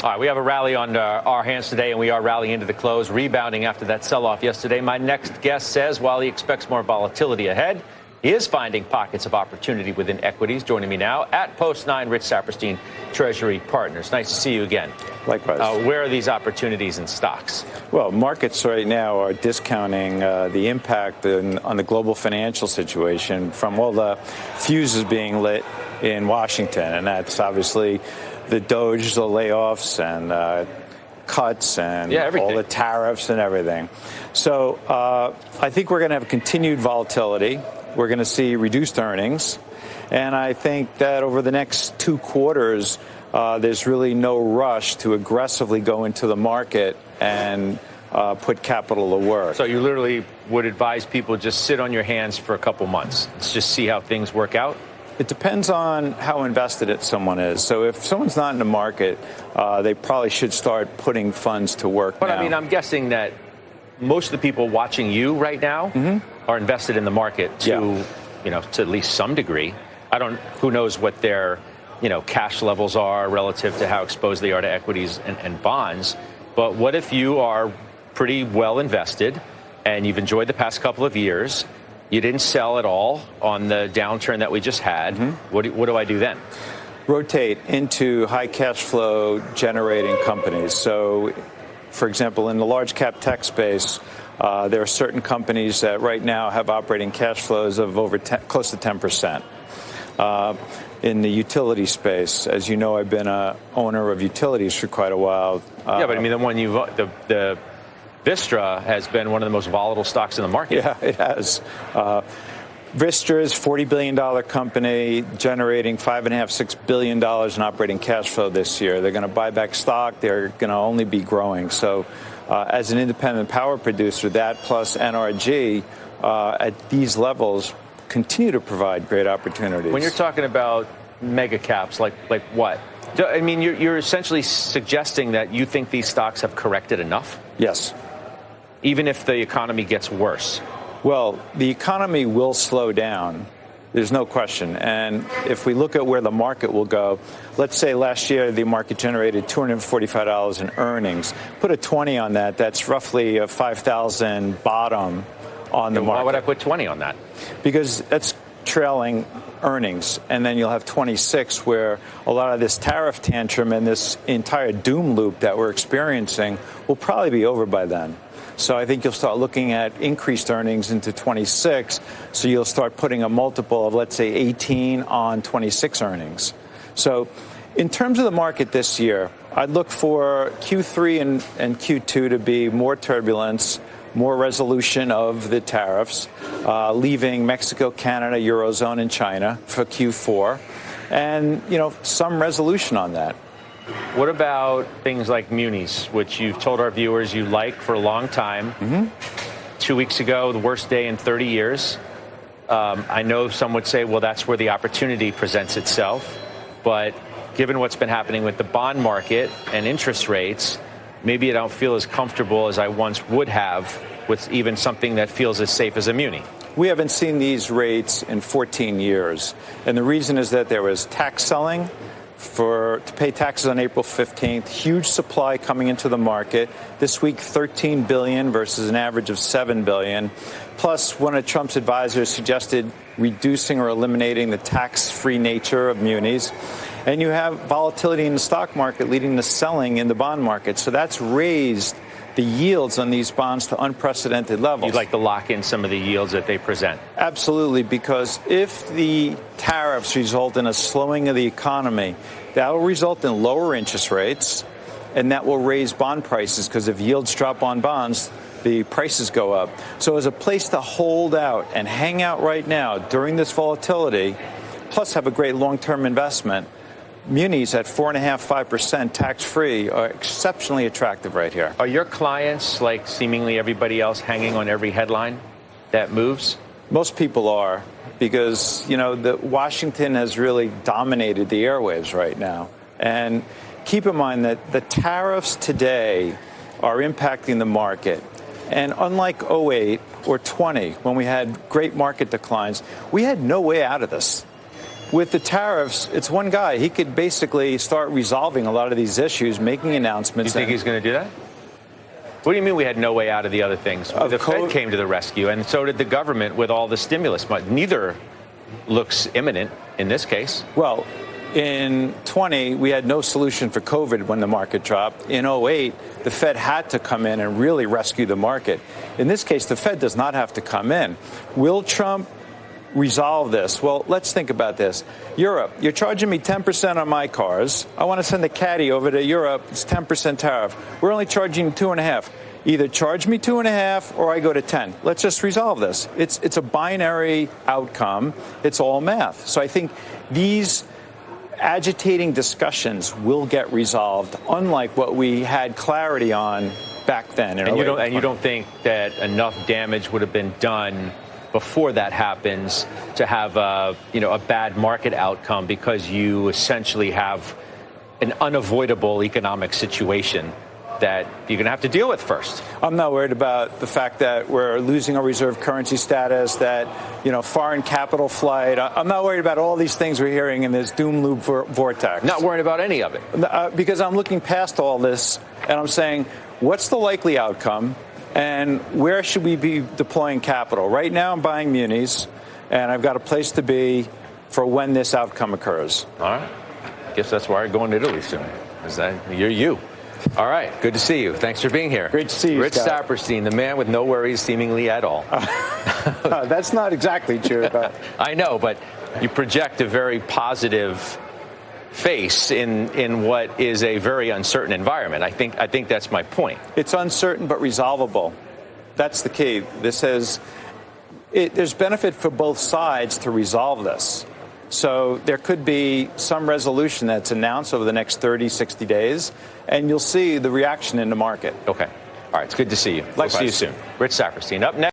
All right, we have a rally on our hands today, and we are rallying into the close, rebounding after that sell-off yesterday. My next guest says while he expects more volatility ahead, he is finding pockets of opportunity within equities. Joining me now at Post 9, Rich Saperstein, Treasury Partners. Nice to see you again. Likewise. Where are these opportunities in stocks? Well, markets right now are discounting the impact on the global financial situation from all the fuses being lit in Washington. And that's obviously the Doge, the layoffs and cuts and all the tariffs and everything. So I think we're going to have continued volatility. We're going to see reduced earnings. And I think that over the next 2 quarters, there's really no rush to aggressively go into the market and put capital to work. So you literally would advise people just sit on your hands for a couple months. Let's just see how things work out? It depends on how invested someone is. So if someone's not in the market, they probably should start putting funds to work now. But I mean, I'm guessing that most of the people watching you right now are invested in the market to at least some degree. Who knows what their, cash levels are relative to how exposed they are to equities and bonds. But what if you are pretty well invested and you've enjoyed the past couple of years, you didn't sell at all on the downturn that we just had. What do I do then? Rotate into high cash flow generating companies. So, for example, in the large cap tech space, there are certain companies that right now have operating cash flows of close to 10%. In the utility space, as you know, I've been an owner of utilities for quite a while. But I mean, the Vistra has been one of the most volatile stocks in the market. Yeah, it has. Vistra is a $40 billion company generating $5.5–6 billion in operating cash flow this year. They're going to buy back stock. They're going to only be growing. So as an independent power producer, that plus NRG at these levels continue to provide great opportunities. When you're talking about megacaps, like what? I mean, you're essentially suggesting that you think these stocks have corrected enough? Yes. Even if the economy gets worse? Well, the economy will slow down. There's no question. And if we look at where the market will go, let's say last year the market generated $245 in earnings. Put a 20 on that. That's roughly a 5,000 bottom on the market. Why would I put 20 on that? Because that's trailing earnings. And then you'll have 26 where a lot of this tariff tantrum and this entire doom loop that we're experiencing will probably be over by then. So I think you'll start looking at increased earnings into 26. So you'll start putting a multiple of, let's say, 18 on 26 earnings. So in terms of the market this year, I'd look for Q3 and Q2 to be more turbulence, more resolution of the tariffs, leaving Mexico, Canada, Eurozone, and China for Q4, and, some resolution on that. What about things like munis, which you've told our viewers you like for a long time? 2 weeks ago, the worst day in 30 years. I know some would say, well, that's where the opportunity presents itself. But given what's been happening with the bond market and interest rates, maybe I don't feel as comfortable as I once would have with even something that feels as safe as a muni. We haven't seen these rates in 14 years. And the reason is that there was tax selling to pay taxes on April 15th, huge supply coming into the market. This week, 13 billion versus an average of 7 billion. Plus, one of Trump's advisors suggested reducing or eliminating the tax-free nature of munis. And you have volatility in the stock market leading to selling in the bond market. So that's raised the yields on these bonds to unprecedented levels. You'd like to lock in some of the yields that they present? Absolutely, because if the tariffs result in a slowing of the economy, that will result in lower interest rates, and that will raise bond prices, because if yields drop on bonds, the prices go up. So as a place to hold out and hang out right now during this volatility, plus have a great long-term investment, munis at 4.5–5% tax-free are exceptionally attractive right here. Are your clients, like seemingly everybody else, hanging on every headline that moves? Most people are, because, Washington has really dominated the airwaves right now. And keep in mind that the tariffs today are impacting the market. And unlike 08 or 20, when we had great market declines, we had no way out of this. with the tariffs, it's one guy. He could basically start resolving a lot of these issues, making announcements. You think he's going to do that? What do you mean we had no way out of the other things? The Fed came to the rescue, and so did the government with all the stimulus money. Neither looks imminent in this case. Well, in 20, we had no solution for COVID when the market dropped. In 08, the Fed had to come in and really rescue the market. In this case, the Fed does not have to come in. Will Trump resolve this? Well, let's think about this. Europe, you're charging me 10% on my cars. I want to send a caddy over to Europe. It's 10% tariff. We're only charging 2.5%. Either charge me 2.5% or I go to 10. Let's just resolve this. It's a binary outcome. It's all math. So I think these agitating discussions will get resolved, unlike what we had clarity on back then. And you don't think that enough damage would have been done before that happens to have a bad market outcome, because you essentially have an unavoidable economic situation that you're going to have to deal with first? I'm not worried about the fact that we're losing our reserve currency status, that, foreign capital flight. I'm not worried about all these things we're hearing in this doom loop vortex. Not worried about any of it? Because I'm looking past all this and I'm saying, what's the likely outcome and where should we be deploying capital? Right now I'm buying munis, and I've got a place to be for when this outcome occurs. All right. Guess that's why I'm going to Italy soon. You're you. All right. Good to see you. Thanks for being here. Great to see you, Rich Scott. Saperstein, the man with no worries seemingly at all. That's not exactly true. I know, but you project a very positive face in what is a very uncertain environment. I think that's my point. It's uncertain but resolvable. That's the key. There's benefit for both sides to resolve this. So there could be some resolution that's announced over the next 30, 60 days, and you'll see the reaction in the market. Okay. All right. It's good to see you. Likewise. We'll see you soon. Rich Saperstein up next.